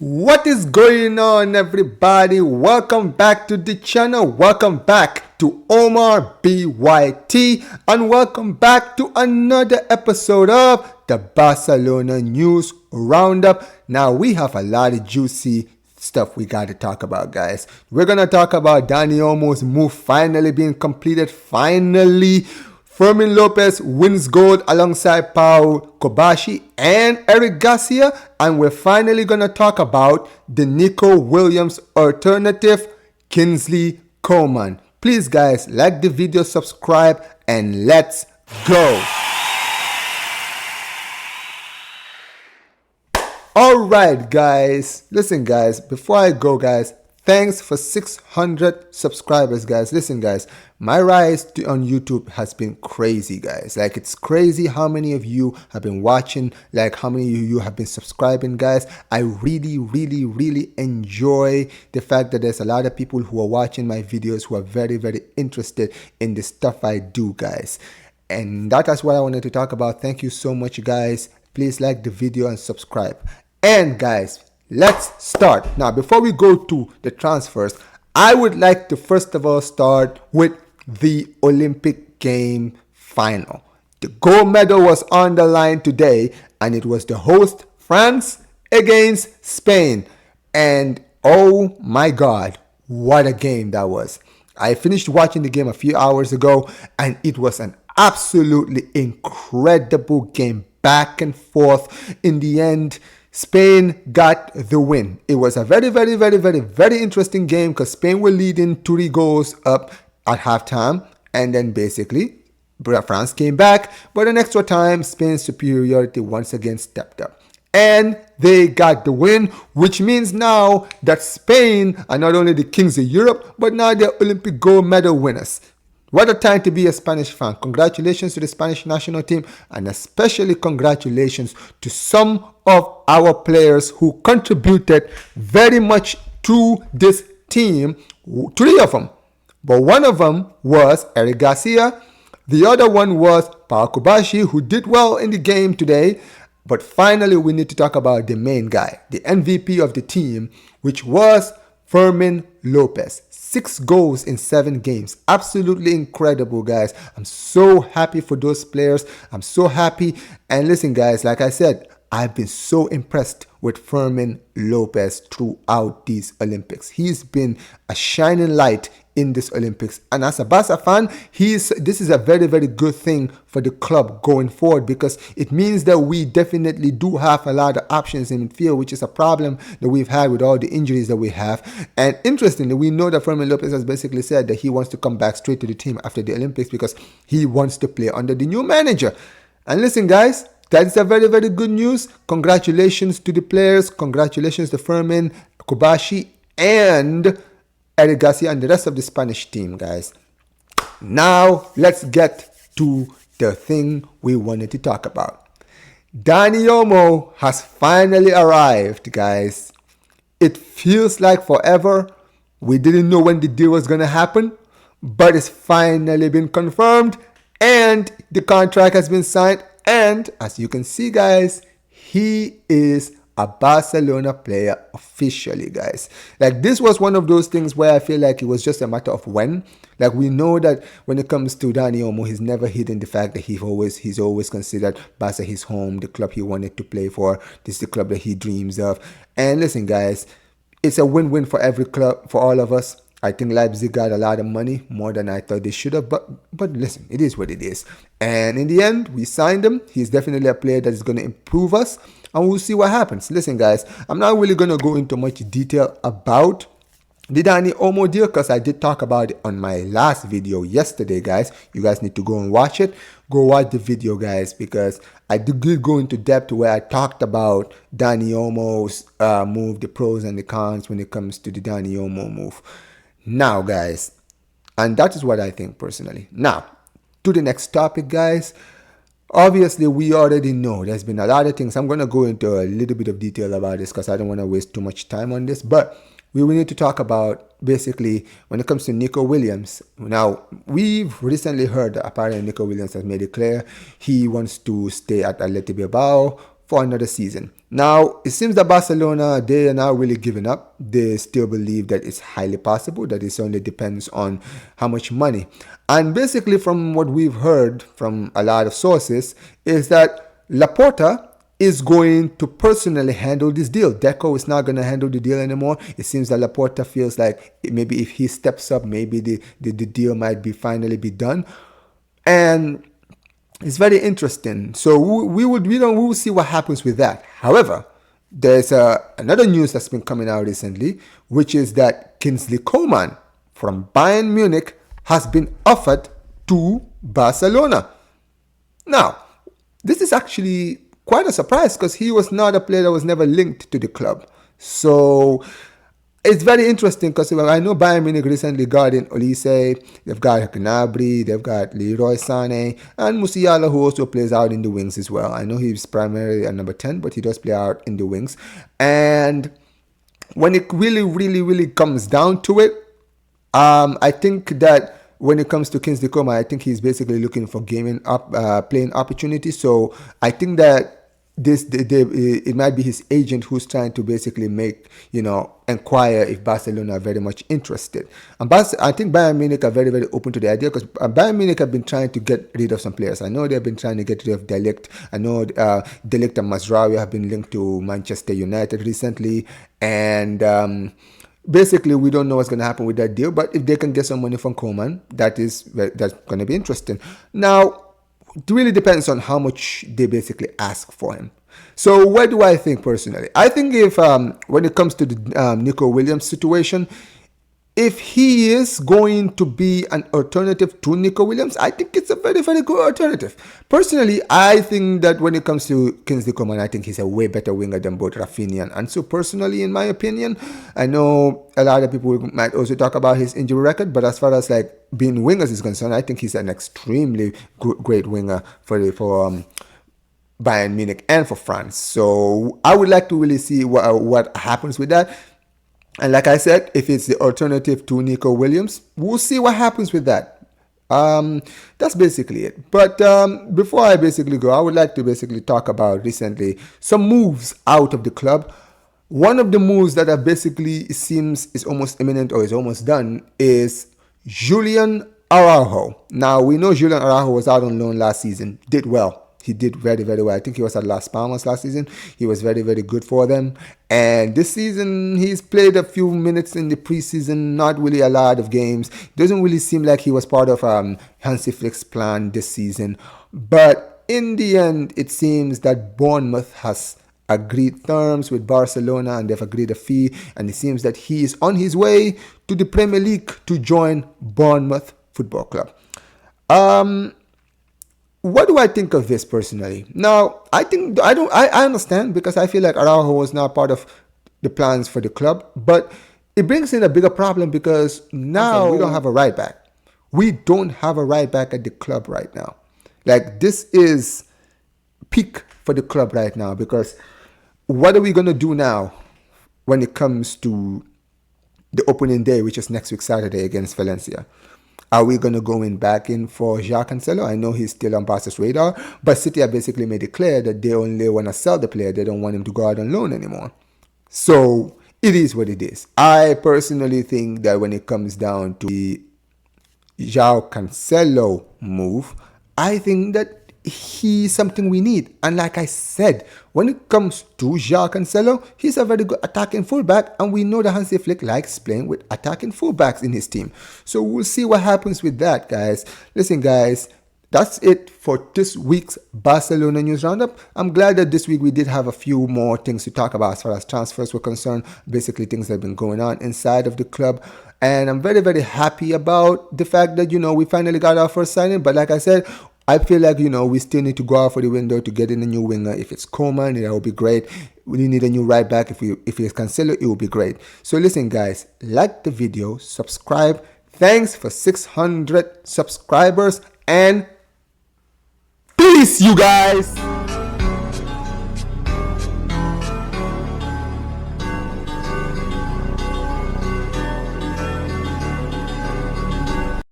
What is going on, everybody? Welcome back to the channel. Welcome back to Omar BYT, and welcome back to another episode of the Barcelona News Roundup. Now, we have a lot of juicy stuff we got to talk about, guys. We're going to talk about Dani Olmo's move finally being completed. Finally, Fermin Lopez wins gold alongside Pau Kobashi and Eric Garcia. And we're finally going to talk about the Nico Williams alternative, Kingsley Coman. Please, guys, like the video, subscribe, and let's go. Alright, guys. Listen, guys, before I go, guys, thanks for 600 subscribers, guys. Listen, guys, my rise on YouTube has been crazy, guys. Like, it's crazy how many of you have been watching, like how many of you have been subscribing, guys. I really enjoy the fact that there's a lot of people who are watching my videos who are very interested in the stuff I do, guys. And that is what I wanted to talk about. Thank you so much, guys. Please like the video and subscribe. And guys, let's start. Now, before we go to the transfers, I would like to first of all start with the Olympic game final. The gold medal was on the line today, and it was the host France against Spain. And oh my God, what a game that was. I finished watching the game a few hours ago, and it was an absolutely incredible game, back and forth. In the end, Spain got the win. It was a very interesting game because Spain were leading 3 goals up at halftime, and then basically France came back, but in extra time, Spain's superiority once again stepped up. And they got the win, which means now that Spain are not only the kings of Europe, but now they're Olympic gold medal winners. What a time to be a Spanish fan. Congratulations to the Spanish national team, and especially congratulations to some of our players who contributed very much to this team. 3 of them. But one of them was Eric Garcia. The other one was Pau Kobashi, who did well in the game today. But finally, we need to talk about the main guy, the MVP of the team, which was Fermin Lopez. 6 goals in 7 games. Absolutely incredible, guys. I'm so happy for those players. I'm so happy. And listen, guys, like I said, I've been so impressed with Fermin Lopez throughout these Olympics. He's been a shining light in this Olympics. And as a Barca fan, this is a very good thing for the club going forward, because it means that we definitely do have a lot of options in midfield, which is a problem that we've had with all the injuries that we have. And interestingly, we know that Fermin Lopez has basically said that he wants to come back straight to the team after the Olympics because he wants to play under the new manager. And listen, guys, that's a very good news. Congratulations to the players. Congratulations to Fermin, Kobashi, and Eric Garcia and the rest of the Spanish team, guys. Now, let's get to the thing we wanted to talk about. Dani Olmo has finally arrived, guys. It feels like forever. We didn't know when the deal was going to happen, but it's finally been confirmed, and the contract has been signed. And as you can see, guys, he is a Barcelona player officially, guys. Like, this was one of those things where I feel like it was just a matter of when. Like, we know that when it comes to Dani Olmo, he's never hidden the fact that he's always considered Barca his home, the club he wanted to play for. This is the club that he dreams of. And listen, guys, it's a win-win for every club, for all of us. I think Leipzig got a lot of money, more than I thought they should have. But listen, it is what it is. And in the end, we signed him. He's definitely a player that is going to improve us. And we'll see what happens. Listen, guys, I'm not really going to go into much detail about the Dani Olmo deal, because I did talk about it on my last video yesterday, guys. You guys need to go and watch it. Go watch the video, guys, because I did go into depth where I talked about Dani Olmo's move, the pros and the cons when it comes to the Dani Olmo move. Now, guys, and that is what I think personally. Now, to the next topic, guys. Obviously, we already know there's been a lot of things. I'm going to go into a little bit of detail about this because I don't want to waste too much time on this. But we will need to talk about, basically, when it comes to Nico Williams. Now, we've recently heard that apparently Nico Williams has made it clear he wants to stay at Athletic Bilbao for another season. Now, it seems that Barcelona, they are now really giving up. They still believe that it's highly possible, that it only depends on how much money. And basically, from what we've heard from a lot of sources, is that Laporta is going to personally handle this deal. Deco is not going to handle the deal anymore. It seems that Laporta feels like maybe if he steps up, maybe the deal might be finally be done. And it's very interesting. So we will see what happens with that. However, there's another news that's been coming out recently, which is that Kingsley Coman from Bayern Munich has been offered to Barcelona. Now, this is actually quite a surprise because he was not a player that was never linked to the club. So it's very interesting because I know Bayern Munich recently got in Olise, they've got Gnabry, they've got Leroy Sané, and Musiala, who also plays out in the wings as well. I know he's primarily a number 10, but he does play out in the wings. And when it really comes down to it, I think that when it comes to Kingsley Coman, I think he's basically looking for playing opportunities. So I think that it might be his agent who's trying to basically inquire if Barcelona are very much interested. And I think Bayern Munich are very open to the idea because Bayern Munich have been trying to get rid of some players. I know they've been trying to get rid of De Ligt. I know De Ligt and Mazraoui have been linked to Manchester United recently, and basically, we don't know what's going to happen with that deal, but if they can get some money from Coman, that's going to be interesting. Now, it really depends on how much they basically ask for him. So what do I think personally? I think if when it comes to the Nico Williams situation, if he is going to be an alternative to Nico Williams, I think it's a very good alternative. Personally, I think that when it comes to Kingsley Coman, I think he's a way better winger than both Rafinha and Ansu. Personally, in my opinion, I know a lot of people might also talk about his injury record, but as far as like being wingers is concerned, I think he's an extremely great winger for Bayern Munich and for France. So I would like to really see what happens with that. And like I said, if it's the alternative to Nico Williams, we'll see what happens with that. That's basically it. But before I basically go, I would like to basically talk about recently some moves out of the club. One of the moves that basically seems is almost imminent or is almost done is Julian Araujo. Now, we know Julian Araujo was out on loan last season, did well. He did very well. I think he was at Las Palmas last season. He was very good for them. And this season, he's played a few minutes in the preseason, not really a lot of games. Doesn't really seem like he was part of Hansi Flick's plan this season. But in the end, it seems that Bournemouth has agreed terms with Barcelona and they've agreed a fee. And it seems that he is on his way to the Premier League to join Bournemouth Football Club. What do I think of this personally? Now, I understand because I feel like Araujo was not part of the plans for the club, but it brings in a bigger problem because now we don't have a right back. We don't have a right back at the club right now. Like, this is peak for the club right now because what are we going to do now when it comes to the opening day, which is next week Saturday against Valencia? Are we going to go back in for João Cancelo? I know he's still on Barca's radar, but City have basically made it clear that they only want to sell the player. They don't want him to go out on loan anymore. So it is what it is. I personally think that when it comes down to the João Cancelo move, I think that he's something we need. And like I said, when it comes to João Cancelo, he's a very good attacking fullback, and we know that Hansi Flick likes playing with attacking fullbacks in his team. So we'll see what happens with that, guys. Listen, guys, that's it for this week's Barcelona News Roundup. I'm glad that this week we did have a few more things to talk about as far as transfers were concerned, basically things that have been going on inside of the club. And I'm very happy about the fact that, we finally got our first signing. But like I said, I feel like, we still need to go out for the window to get in a new winger. If it's Coman, that will be great. We need a new right back. If it's Cancelo, it will be great. So listen, guys, like the video, subscribe. Thanks for 600 subscribers, and peace, you guys.